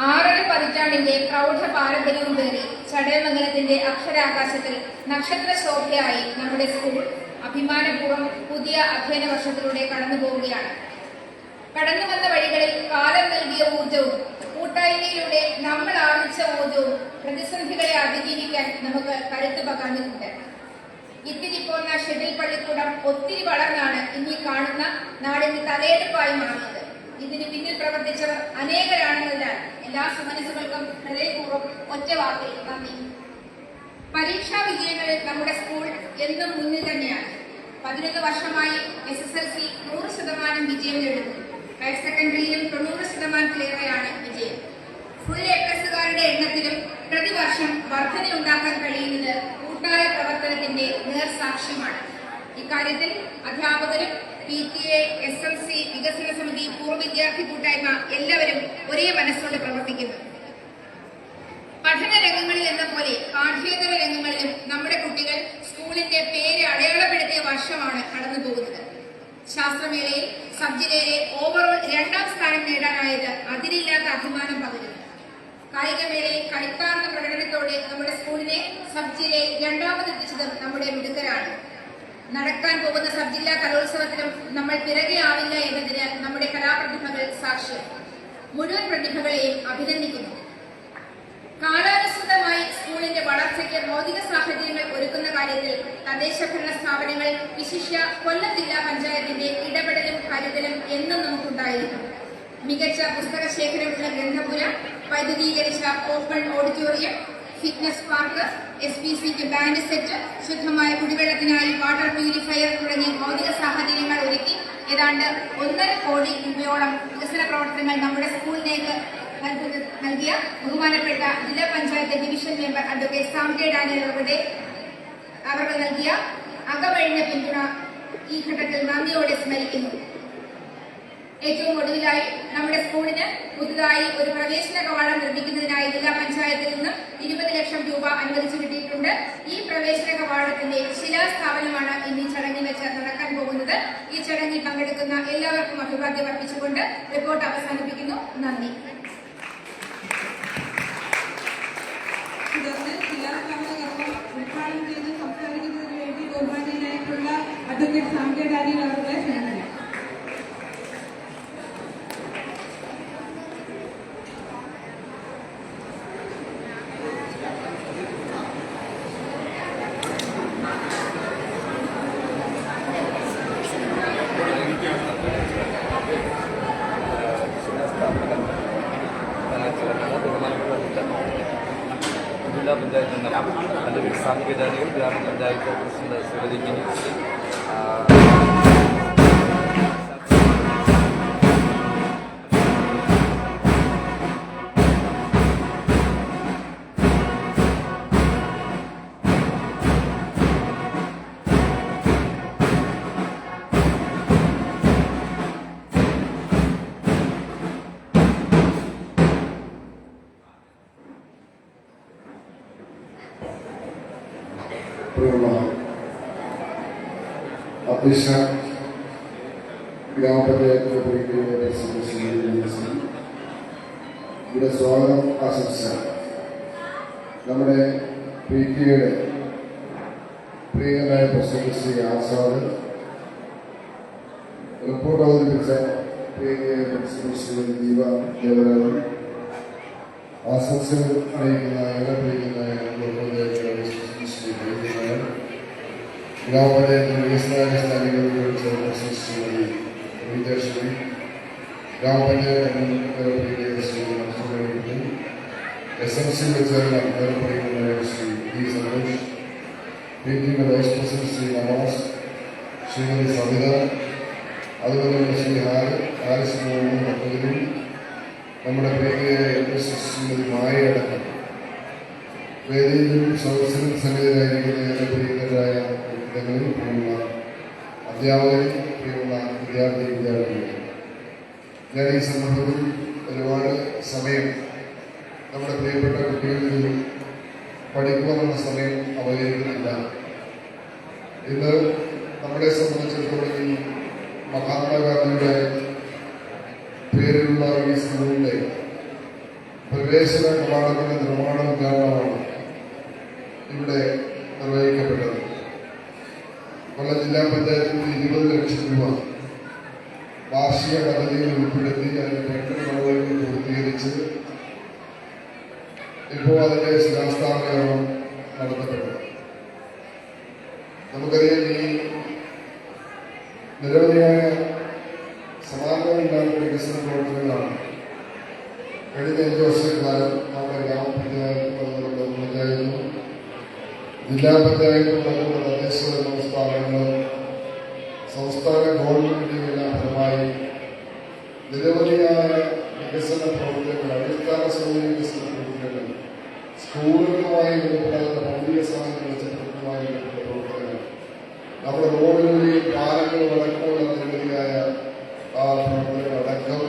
6 പതിറ്റാണ്ടിന്റെ പ്രൗഢ പാരമ്പര്യവും പേറി ചടയമംഗലത്തിന്റെ അക്ഷരാകാശത്തിൽ നക്ഷത്ര ശോഭയായി നമ്മുടെ സ്കൂൾ അഭിമാനപൂർവ്വം പുതിയ അധ്യയന വർഷത്തിലൂടെ കടന്നു പോവുകയാണ്. കടന്നുവന്ന വഴികളിൽ കാലം നൽകിയ ഊർജവും കൂട്ടായ്മയിലൂടെ നമ്മൾ ആർജിച്ച ഊർജവും പ്രതിസന്ധികളെ അതിജീവിക്കാൻ നമുക്ക് കരുത്ത് പകർന്നിട്ടുണ്ട്. ഇത്തിരി പോന്ന ഷെഡിൽ പള്ളിക്കൂടം ഒത്തിരി വളർന്നാണ് ഇനി കാണുന്ന നാടിന് തലയെടുപ്പായി മാറിയത്. ഇതിന് പിന്നിൽ പ്രവർത്തിച്ചവർ അനേകരാണെന്നതിനാൽ എല്ലാ സുമനസുകൾക്കും ഹൃദയപൂർവ്വം ഒറ്റ വാക്കിൽ നന്ദി. പരീക്ഷാ വിജയങ്ങളിൽ നമ്മുടെ സ്കൂൾ എന്നും മുന്നിൽ തന്നെയാണ്. 11 വർഷമായി SSLC 100% വിജയം നേടുന്നു. ഹയർ സെക്കൻഡറിയിലും 90%-ലേറെയാണ് വിജയം. ഫുൾ A+കാരുടെ എണ്ണത്തിലും പ്രതിവർഷം വർധനയുണ്ടാക്കാൻ കഴിയുന്നത് കൂട്ടായ പ്രവർത്തനത്തിന്റെ നേർസാക്ഷ്യമാണ്. ഇക്കാര്യത്തിൽ അധ്യാപകരും PTA, SMC, വികസന സമിതി, പൂർവ്വ വിദ്യാർത്ഥി കൂട്ടായ്മ എല്ലാവരും ഒരേ മനസ്സോടെ പ്രവർത്തിക്കുന്നു. പഠന രംഗങ്ങളിൽ എന്ന പോലെ പാഠ്യേതര രംഗങ്ങളിലും നമ്മുടെ കുട്ടികൾ സ്കൂളിന്റെ പേര് അടയാളപ്പെടുത്തിയ വർഷമാണ് കടന്നു പോകുന്നത്. ശാസ്ത്രമേളയിൽ സബ് ജില്ലയിലെ ഓവറോൾ 2ാം സ്ഥാനം നേടാനായത് അതിരില്ലാത്ത അഭിമാനം പകരുന്നു. കായികമേളയിൽ കളിക്കാർന്ന പ്രകടനത്തോടെ നമ്മുടെ സ്കൂളിനെ സബ് ജില്ലയിൽ 2ാമതെത്തിച്ചതും നമ്മുടെ മിടുക്കരാണ്. നടക്കാൻ പോകുന്ന സബ് ജില്ലാ കലോത്സവത്തിലും നമ്മൾ പിറകെയാവില്ല എന്നതിന് നമ്മുടെ കലാപ്രതിഭകൾ സാക്ഷ്യം. മുഴുവൻ പ്രതിഭകളെയും അഭിനന്ദിക്കുന്നു. കാലാനുസൃതമായി സ്കൂളിന്റെ വളർച്ചയ്ക്ക് ഭൗതിക സാഹചര്യങ്ങൾ ഒരുക്കുന്ന കാര്യത്തിൽ തദ്ദേശഭരണ സ്ഥാപനങ്ങൾ, വിശിഷ്യ കൊല്ലം ജില്ലാ പഞ്ചായത്തിന്റെ ഇടപെടലും കരുതലും എന്നും നമുക്കുണ്ടായിരുന്നു. മികച്ച പുസ്തക ശേഖരമുള്ള ഗ്രന്ഥപുര, വൈദ്യുതീകരിച്ച ഓപ്പൺ ഓഡിറ്റോറിയം, ഫിറ്റ്നസ് പാർക്ക്, SPCക്ക് ബാൻഡ് സെറ്റ്, ശുദ്ധമായ കുടിവെള്ളത്തിനായി വാട്ടർ പ്യൂരിഫയർ തുടങ്ങിയ ഭൗതിക സാഹചര്യങ്ങൾ ഒരുക്കി ഏതാണ്ട് 1.5 കോടി രൂപയോളം വികസന പ്രവർത്തനങ്ങൾ നമ്മുടെ സ്കൂളിലേക്ക് നൽകിയ ബഹുമാനപ്പെട്ട ജില്ലാ panchayat division member advocate Sam K Daniel അവർ നൽകിയ അകമഴിഞ്ഞ പിന്തുണ ഈ ഘട്ടത്തിൽ നന്ദിയോടെ സ്മരിക്കുന്നു. ഏറ്റവും ഒടുവിലായി നമ്മുടെ സ്കൂളിന് പുതുതായി ഒരു പ്രവേശന കവാടം നിർമ്മിക്കുന്നതിനായി ജില്ലാ പഞ്ചായത്തിൽ നിന്ന് 20 ലക്ഷം രൂപ അനുവദിച്ചു കിട്ടിയിട്ടുണ്ട്. ഈ പ്രവേശന കവാടത്തിന്റെ ശിലാസ്ഥാപനമാണ് ഇന്ന് ഈ ചടങ്ങിൽ വെച്ച് നടക്കാൻ പോകുന്നത്. ഈ ചടങ്ങിൽ പങ്കെടുക്കുന്ന എല്ലാവർക്കും അഭിവാദ്യം അർപ്പിച്ചുകൊണ്ട് റിപ്പോർട്ട് അവസാനിപ്പിക്കുന്നു. നന്ദി. തുടർന്ന് ശിലാസ്ഥാപന കർമ്മം ഉദ്ഘാടനം ചെയ്ത് സംസാരിക്കുന്നതിന് വേണ്ടി ബഹുമാന്യനായിട്ടുള്ള അഡ്വക്കേറ്റ് സാം കെ ഡാനിയൽ അവരുടെ ക്ഷണിക്കുന്നു. ജില്ലാ panchayat advocate Sam K Daniel ഗ്രാമപഞ്ചായത്ത് പ്രസിഡന്റ് സ്വീകരിക്കുന്നു. അധ്യക്ഷ ഗ്രാമപഞ്ചായത്ത് ഇവിടെ സ്വാഗതം ആശംസ നമ്മുടെ PTA-യുടെ പ്രിയനായ പ്രസിഡന്റ് ശ്രീ ആസാദ്, റിപ്പോർട്ട് അവതരിപ്പിച്ച PTA പ്രസിഡന്റ് ശ്രീ ദീപ ദേവരാജൻ, ആശംസകൾ അറിയിക്കുന്ന പ്രിയനായ ശ്രീ ഗ്രാമപഞ്ചായത്ത് വികസനാടിസ്ഥാനികളുടെ ചെയർപേഴ്സൺ ശ്രീമതി വിജയശ്രീ, ഗ്രാമപഞ്ചായത്ത് SMC ചെയർമാൻ പറയുന്ന Shri D. Santhosh, PTA vice president Shri Navas, Shrimati Savitha, അതുപോലെ തന്നെ ശ്രീ ഹാരിസ് മുഹമ്മദ്, നമ്മുടെ PTA ശ്രീമതി മായ അടക്കം വേദിയിലും സദസ്സിലും സന്നിധരായിരിക്കുന്ന പ്രിയങ്കരായ വ്യക്തികളിൽ പ്രിയമുള്ള അധ്യാപകരും പ്രിയമുള്ള വിദ്യാർത്ഥികൾ, ഞാൻ ഈ സന്ദർഭത്തിൽ ഒരുപാട് സമയം നമ്മുടെ പ്രിയപ്പെട്ട കുട്ടികളിൽ പഠിക്കുവാനുള്ള സമയം അവതരിക്കുന്നില്ല. ഇന്ന് നമ്മളെ സംബന്ധിച്ചിടത്തോളം ഈ മഹാത്മാഗാന്ധിയുടെ പേരിലുള്ള ഈ സ്കൂളിന്റെ പ്രവേശന കവാടത്തിന്റെ നിർമ്മാണ ഉദ്ഘാടനമാണ് ഇവിടെ നിർവഹിക്കപ്പെട്ടത്. കൊല്ലം ജില്ലാ പഞ്ചായത്തിന്റെ 20 ലക്ഷം രൂപ വാർഷിക പദ്ധതിയിൽ ഉൾപ്പെടുത്തി അതിന്റെ ടെൻഡർ നടപടികൾ പൂർത്തീകരിച്ച് ഇപ്പോൾ അതിന്റെ ശിലാസ്ഥാപനം നടത്തപ്പെട്ടത്. നമുക്കറിയാം, ഈ നിരവധിയായ സമാനതകളില്ലാത്ത വികസന പ്രവർത്തനങ്ങളാണ് കഴിഞ്ഞ 5 വർഷക്കാലം നമ്മുടെ ഗ്രാമപഞ്ചായത്തും ജില്ലാ പഞ്ചായത്തും നൽകുന്ന തദ്ദേശഭരണ സ്ഥാപനങ്ങളും സംസ്ഥാന ഗവൺമെന്റിന്റെ ഫലമായി നിരവധിയായ വികസന പ്രവർത്തനങ്ങൾ, അടിസ്ഥാന സൗകര്യ വികസന പ്രവർത്തനങ്ങൾ, സ്കൂളുകളുമായി ബന്ധപ്പെട്ട ഭൗതിക സാധനങ്ങൾ മെച്ചപ്പെടുത്തുന്നതുമായി ബന്ധപ്പെട്ട പ്രവർത്തനങ്ങൾ, നമ്മുടെ റോഡുകളിലെയും പാലങ്ങളും അടക്കമുള്ള നിരവധിയായ പ്രവർത്തനങ്ങൾ അടക്കം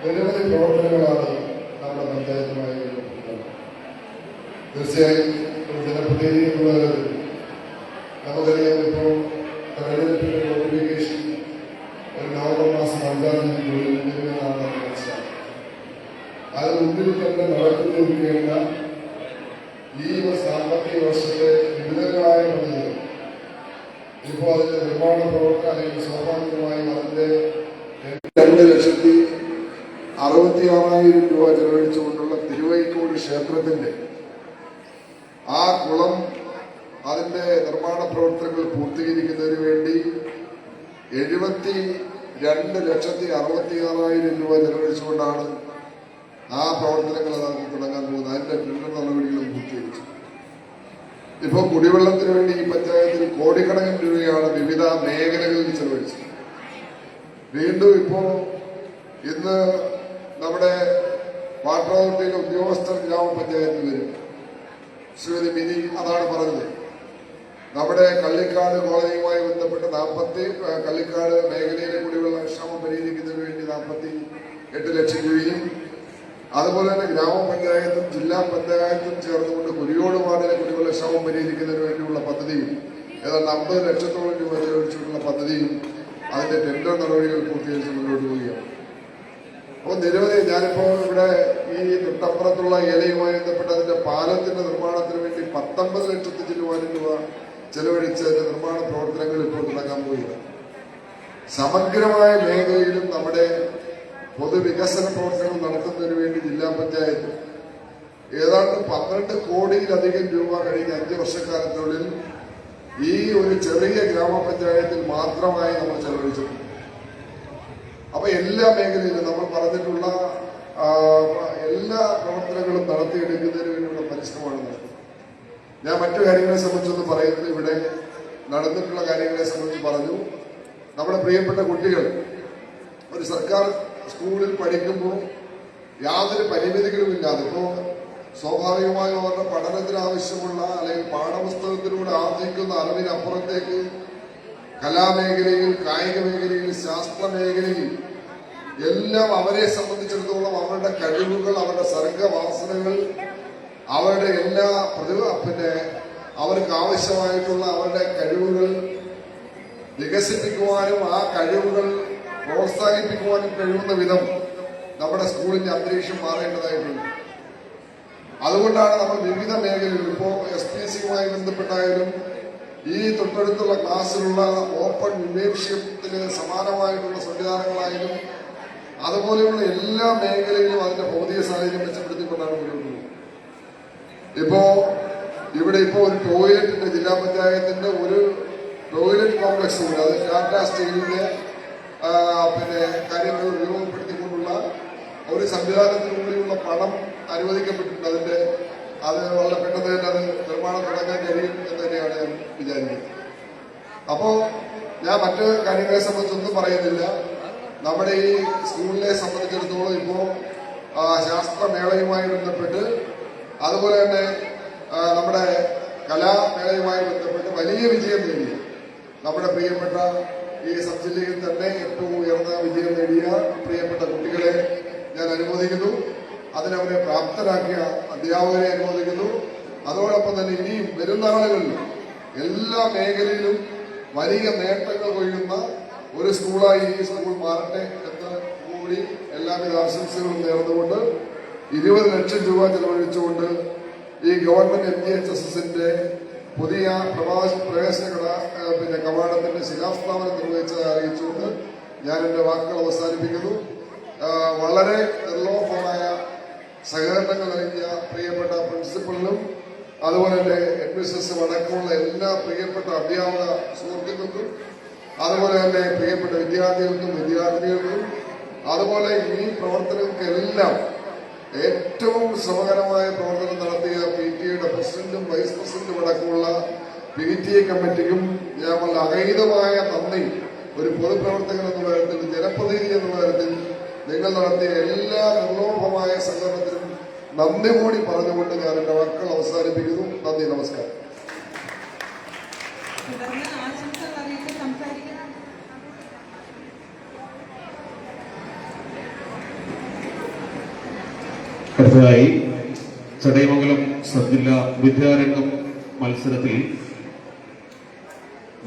നിരവധി പ്രവർത്തനങ്ങളാണ് നമ്മുടെ പഞ്ചായത്തുമായി ബന്ധപ്പെടുന്നത്. തീർച്ചയായും ഒരു ജനപ്രതിനിധി എന്നുള്ളത് നമുക്കറിയാം, ഇപ്പോൾ തെരഞ്ഞെടുപ്പിന്റെ നോട്ടിഫിക്കേഷൻ ഒരു നവംബർ മാസം 5-ാം തീയതിക്കുള്ളിൽ നിലവിലാണ് മനസ്സിലാക്കുന്നത്. അത് മുന്നിൽ തന്നെ നടത്തിയിരിക്കേണ്ട ഈ സാമ്പത്തിക വർഷത്തെ വിവിധങ്ങളായ പദ്ധതികൾ ഇപ്പോൾ അതിന്റെ നിർമ്മാണ പ്രവർത്തനം അല്ലെങ്കിൽ സ്വാഭാവികമായും അതിന്റെ 2,66,000 രൂപ ചെലവഴിച്ചുകൊണ്ടുള്ള തിരുവൈക്കോട് ക്ഷേത്രത്തിന്റെ ആ കുളം അതിന്റെ നിർമ്മാണ പ്രവർത്തനങ്ങൾ പൂർത്തീകരിക്കുന്നതിന് വേണ്ടി 72,66,000 രൂപ ചെലവഴിച്ചുകൊണ്ടാണ് ആ പ്രവർത്തനങ്ങൾ നമുക്ക് തുടങ്ങാൻ പോകുന്നത്. അതിന്റെ ടെൻഡർ നടപടികളും പൂർത്തീകരിച്ചു. ഇപ്പോൾ കുടിവെള്ളത്തിന് വേണ്ടി ഈ പഞ്ചായത്തിൽ കോടിക്കണക്കിന് രൂപയാണ് വിവിധ മേഖലകളിൽ ചെലവഴിച്ചത്. വീണ്ടും ഇന്ന് നമ്മുടെ വാട്ടർ അതോറിറ്റിയിലെ ഉദ്യോഗസ്ഥർ ഗ്രാമപഞ്ചായത്തിൽ വരും. ശ്രീമതി മിനി അതാണ് പറഞ്ഞത്. നമ്മുടെ കള്ളിക്കാട് കോളനിയുമായി ബന്ധപ്പെട്ട് കള്ളിക്കാട് മേഖലയിലെ കുടിവെള്ള ക്ഷാമം പരിഹരിക്കുന്നതിന് വേണ്ടി 48 ലക്ഷം രൂപയും അതുപോലെ തന്നെ ഗ്രാമപഞ്ചായത്തും ജില്ലാ പഞ്ചായത്തും ചേർന്നുകൊണ്ട് കുരിയോട് വാർഡിലെ കുടിവെള്ള ക്ഷാമം പരിഹരിക്കുന്നതിന് വേണ്ടിയുള്ള പദ്ധതിയും ഏതാണ്ട് 50 ലക്ഷത്തോളം രൂപ ചെലവഴിച്ചിട്ടുള്ള പദ്ധതിയും അതിന്റെ ടെൻഡർ നടപടികൾ പൂർത്തീകരിച്ച് മുന്നോട്ട് പോവുകയാണ്. അപ്പോൾ നിരവധി ഞാനിപ്പോ ഇവിടെ ഈ തൊട്ടപ്പുറത്തുള്ള ഏലയുമായി ബന്ധപ്പെട്ട് അതിന്റെ പാലത്തിന്റെ നിർമ്മാണത്തിന് വേണ്ടി 19 ലക്ഷത്തി ചില്ലുവാനും രൂപ ചെലവഴിച്ച് അതിന്റെ നിർമ്മാണ പ്രവർത്തനങ്ങൾ ഇപ്പോൾ തുടങ്ങാൻ പോവുകയാണ്. സമഗ്രമായ മേഖലയിലും നമ്മുടെ പൊതുവികസന പ്രവർത്തനങ്ങൾ നടത്തുന്നതിന് വേണ്ടി ജില്ലാ പഞ്ചായത്ത് ഏതാണ്ട് 12 കോടിയിലധികം രൂപ കഴിഞ്ഞ 5 വർഷക്കാലത്തിനുള്ളിൽ ഈ ഒരു ചെറിയ ഗ്രാമപഞ്ചായത്തിൽ മാത്രമായി നമ്മൾ ചെലവഴിച്ചിട്ടുണ്ട്. അപ്പൊ എല്ലാ മേഖലയിലും നമ്മൾ പറഞ്ഞിട്ടുള്ള എല്ലാ പ്രവർത്തനങ്ങളും നടത്തിയെടുക്കുന്നതിന് വേണ്ടിയുള്ള പരിശ്രമമാണ് നടത്തുന്നത്. ഞാൻ മറ്റു കാര്യങ്ങളെ സംബന്ധിച്ചൊന്നും പറയുന്നത് ഇവിടെ നടന്നിട്ടുള്ള കാര്യങ്ങളെ സംബന്ധിച്ച് പറഞ്ഞു. നമ്മുടെ പ്രിയപ്പെട്ട കുട്ടികൾ ഒരു സർക്കാർ സ്കൂളിൽ പഠിക്കുമ്പോൾ യാതൊരു പരിമിതികളുമില്ലാതെ ഇപ്പോൾ സ്വാഭാവികമായും അവരുടെ പഠനത്തിനാവശ്യമുള്ള അല്ലെങ്കിൽ പാഠപുസ്തകത്തിലൂടെ ആർജിക്കുന്ന അറിവിനപ്പുറത്തേക്ക് കലാമേഖലയിൽ, കായിക മേഖലയിൽ, ശാസ്ത്ര മേഖലയിൽ എല്ലാം അവരെ സംബന്ധിച്ചിടത്തോളം അവരുടെ കഴിവുകൾ, അവരുടെ സർഗവാസനകൾ, അവരുടെ എല്ലാ അവർക്ക് ആവശ്യമായിട്ടുള്ള അവരുടെ കഴിവുകൾ വികസിപ്പിക്കുവാനും ആ കഴിവുകൾ പ്രോത്സാഹിപ്പിക്കുവാനും കഴിയുന്ന വിധം നമ്മുടെ സ്കൂളിന്റെ അന്തരീക്ഷം മാറേണ്ടതായിട്ടുണ്ട്. അതുകൊണ്ടാണ് നമ്മൾ വിവിധ മേഖലകളിൽ ഇപ്പോൾ SPCയുമായി ബന്ധപ്പെട്ടായാലും ഈ തൊട്ടടുത്തുള്ള ക്ലാസ്സിലുള്ള ഓപ്പൺ ജിംനേഷ്യത്തിന് സമാനമായിട്ടുള്ള സംവിധാനങ്ങളായാലും അതുപോലെയുള്ള എല്ലാ മേഖലയിലും അതിന്റെ ഭൗതിക സാഹചര്യം മെച്ചപ്പെടുത്തിക്കൊണ്ടാണ് മുന്നോട്ട് പോകുന്നത്. ഇവിടെ ഒരു ടോയ്ലറ്റിന്റെ ജില്ലാ പഞ്ചായത്തിന്റെ ഒരു ടോയ്ലറ്റ് കോംപ്ലക്സ് ഉണ്ട്. അത് ടാറ്റ സ്റ്റീലിന്റെ കാര്യങ്ങൾ ഉപയോഗപ്പെടുത്തിക്കൊണ്ടുള്ള ഒരു സംവിധാനത്തിലൂടെയുള്ള പണം അനുവദിക്കപ്പെട്ടിട്ടുണ്ട്. അത് വളരെ പെട്ടെന്ന് തന്നെ അത് നിർമ്മാണം തുടങ്ങാൻ കഴിയും എന്ന് തന്നെയാണ് ഞാൻ വിചാരിക്കുന്നത്. അപ്പോ ഞാൻ മറ്റു കാര്യങ്ങളെ സംബന്ധിച്ചൊന്നും പറയുന്നില്ല. നമ്മുടെ ഈ സ്കൂളിനെ സംബന്ധിച്ചിടത്തോളം ഇപ്പോ ശാസ്ത്രമേളയുമായി ബന്ധപ്പെട്ട് അതുപോലെ തന്നെ നമ്മുടെ കലാമേളയുമായി ബന്ധപ്പെട്ട് വലിയ വിജയം നേടിയ നമ്മുടെ പ്രിയപ്പെട്ട ഈ സബ് ജില്ലയിൽ തന്നെ ഏറ്റവും ഉയർന്ന വിജയം നേടിയ പ്രിയപ്പെട്ട കുട്ടികളെ ഞാൻ അനുമോദിക്കുന്നു. അതിനവരെ പ്രാപ്തരാക്കിയ അധ്യാപകരെ അനുമോദിക്കുന്നു. അതോടൊപ്പം തന്നെ ഇനിയും വരുന്ന ആളുകളിൽ എല്ലാ മേഖലയിലും വലിയ നേട്ടങ്ങൾ കൊയ്യുന്ന ഒരു സ്കൂളായി ഈ സ്കൂൾ മാറട്ടെ എന്ന് കൂടി എല്ലാവിധ ആശംസകളും നേർന്നുകൊണ്ട് 20 ലക്ഷം രൂപ ചെലവഴിച്ചുകൊണ്ട് ഈ ഗവൺമെന്റ് MGHSSന്റെ പുതിയ പ്രവേശന കവാടത്തിന്റെ ശിലാസ്ഥാപനം നിർവഹിച്ചതായി അറിയിച്ചുകൊണ്ട് ഞാൻ എന്റെ വാക്കുകൾ അവസാനിപ്പിക്കുന്നു. വളരെ നിർലോഭമായ സഹകരണങ്ങൾ നൽകിയ പ്രിയപ്പെട്ട പ്രിൻസിപ്പലിനും അതുപോലെ തന്നെ HSS അടക്കമുള്ള എല്ലാ പ്രിയപ്പെട്ട അധ്യാപക സുഹൃത്തുക്കൾക്കും അതുപോലെ തന്നെ പ്രിയപ്പെട്ട വിദ്യാർത്ഥിനികൾക്കും അതുപോലെ ഈ പ്രവർത്തനങ്ങൾക്കെല്ലാം ഏറ്റവും ശ്രമകരമായ പ്രവർത്തനം നടത്തിയ PTA പ്രസിഡന്റും വൈസ് പ്രസിഡന്റും അടക്കമുള്ള PTA കമ്മിറ്റിക്കും ഞാൻ വളരെ അഗൈതമായ നന്ദി ഒരു പൊതുപ്രവർത്തകൻ എന്നുള്ള തരത്തിൽ, ജനപ്രതിനിധി എന്നുള്ള തരത്തിൽ നിങ്ങൾ നടത്തിയ എല്ലാ നിർലോഭമായ സഹകരണത്തിനും നന്ദി കൂടി പറഞ്ഞുകൊണ്ട് ഞാൻ എന്റെ വാക്കുകൾ അവസാനിപ്പിക്കുന്നു. നന്ദി, നമസ്കാരം. അടുത്തതായി ചടയമംഗലം സബ് ജില്ലാ വിദ്യാരംഗം മത്സരത്തിൽ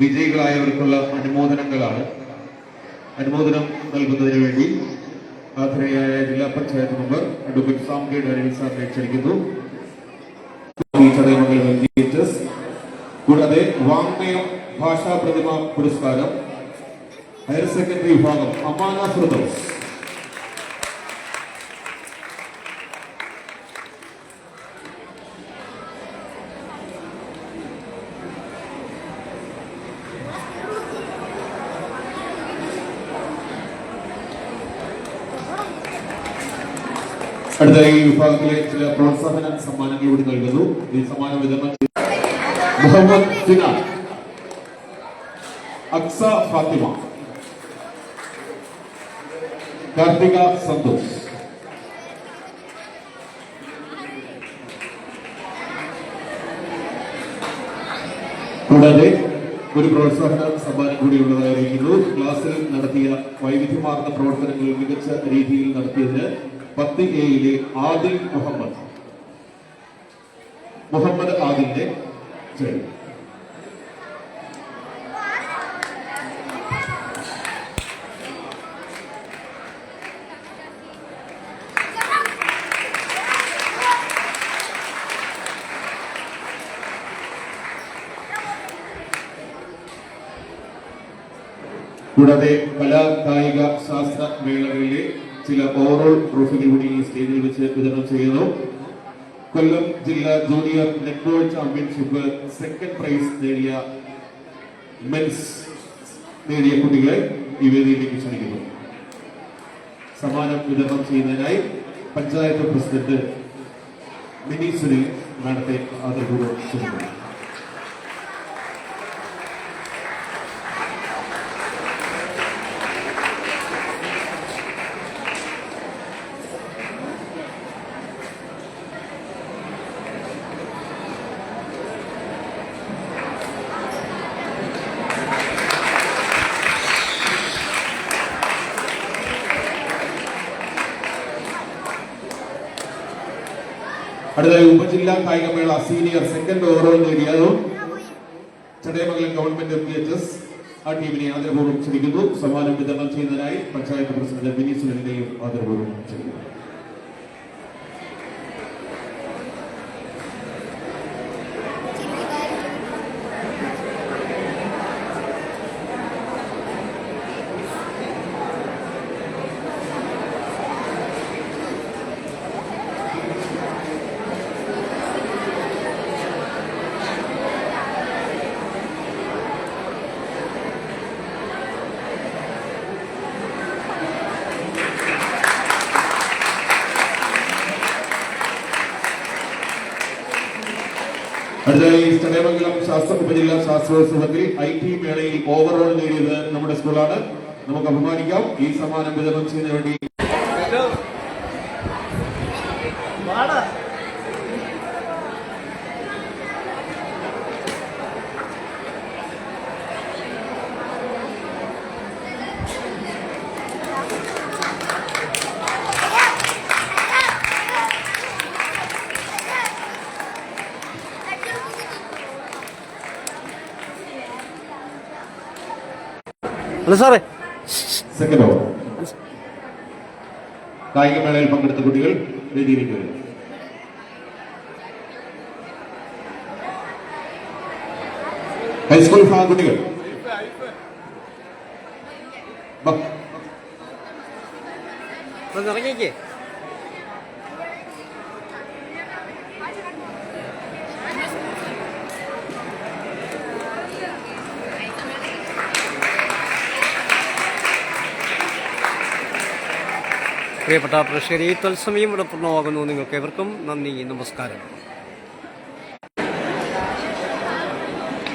വിജയികളായവർക്കുള്ള അനുമോദനങ്ങളാണ്. അനുമോദനം നൽകുന്നതിന് വേണ്ടി ആദരണീയായ ജില്ലാ panchayat member advocate Sam K Daniel സാറിനെ ക്ഷണിക്കുന്നു. ചടയമംഗലം MGHS കൂടാതെ വാങ്മയം ഭാഷാ പ്രതിമ പുരസ്കാരം ഹയർ സെക്കൻഡറി വിഭാഗം അമാന ഫിർദൗസ്. അടുത്ത ഈ വിഭാഗത്തിലെ ചില പ്രോത്സാഹന സമ്മാനങ്ങൾ കൂടി നൽകുന്നു. ഈ സമ്മാനം വിതരണം മുഹമ്മദ് സിനാൻ, അക്സ ഫാത്തിമ, കാർത്തിക സന്തോഷ്. കൂടാതെ ഒരു പ്രോത്സാഹന സമ്മാനം കൂടിയുള്ളതായിരിക്കുന്നു. ക്ലാസ്സിൽ നടത്തിയ വൈവിധ്യമാർന്ന പ്രവർത്തനങ്ങൾ മികച്ച രീതിയിൽ നടത്തിയതിന് 10A ആദിൽ മുഹമ്മദ് ആദിലിനെ ചെയ്യും. കൂടാതെ കലാ കായിക ശാസ്ത്ര മേളകളിലെ ചില ഓവറോൾ ട്രോഫികൾ കൂടി ഈ സ്റ്റേജിൽ വെച്ച് വിതരണം ചെയ്യുന്നു. കൊല്ലം ജില്ലാ junior netball championship second prize നേടിയ മെൻസ് നേടിയ കുട്ടികളെ ഈ വേദിയിലേക്ക് ക്ഷണിക്കുന്നു. സമ്മാനം വിതരണം ചെയ്യുന്നതിനായി പഞ്ചായത്ത് പ്രസിഡന്റ് മിനി സുനിൽ മാഡത്തെ ആദരപൂർവ്വം ക്ഷണിക്കുന്നു. അടുത്തായി ഉപജില്ലാ കായികമേള സീനിയർ സെക്കൻഡ് ഓവറോൾ നേടിയതും ചടയമംഗലം ഗവൺമെന്റ് MPHS ആ ടീമിനെ ആദരപൂർവ്വം ക്ഷണിക്കുന്നു. സമ്മാനം വിതരണം ചെയ്യുന്നതിനായി പഞ്ചായത്ത് പ്രസിഡന്റ് മിനി സുനിലിനെയും ആദരപൂർവ്വം ക്ഷണിക്കുന്നു. അടുത്തതായി ചടയമംഗലം ഉപജില്ലാ ശാസ്ത്രോത്സവത്തിൽ IT മേളയിൽ ഓവറോൾ നേടിയത് നമ്മുടെ സ്കൂളാണ്. നമുക്ക് അഭിമാനിക്കാം. ഈ സമ്മാനം വിതരണം ചെയ്യുന്നതിന് വേണ്ടി അല്ല സാറേ സെക്കൻഡ് ഓവർ. കായികമേളയിൽ പങ്കെടുത്ത കുട്ടികൾ വേദിയിലേക്ക് വരും. ഹൈസ്കൂൾ വിഭാഗം കുട്ടികൾ ഇറങ്ങിക്കേ. പ്രിയപ്പെട്ട പ്രേക്ഷകരെ, ഈ തത്സമയം ഇവിടെ പൂർണ്ണമാകുന്നു. നിങ്ങൾക്ക് ഏവർക്കും നന്ദി, നമസ്കാരം.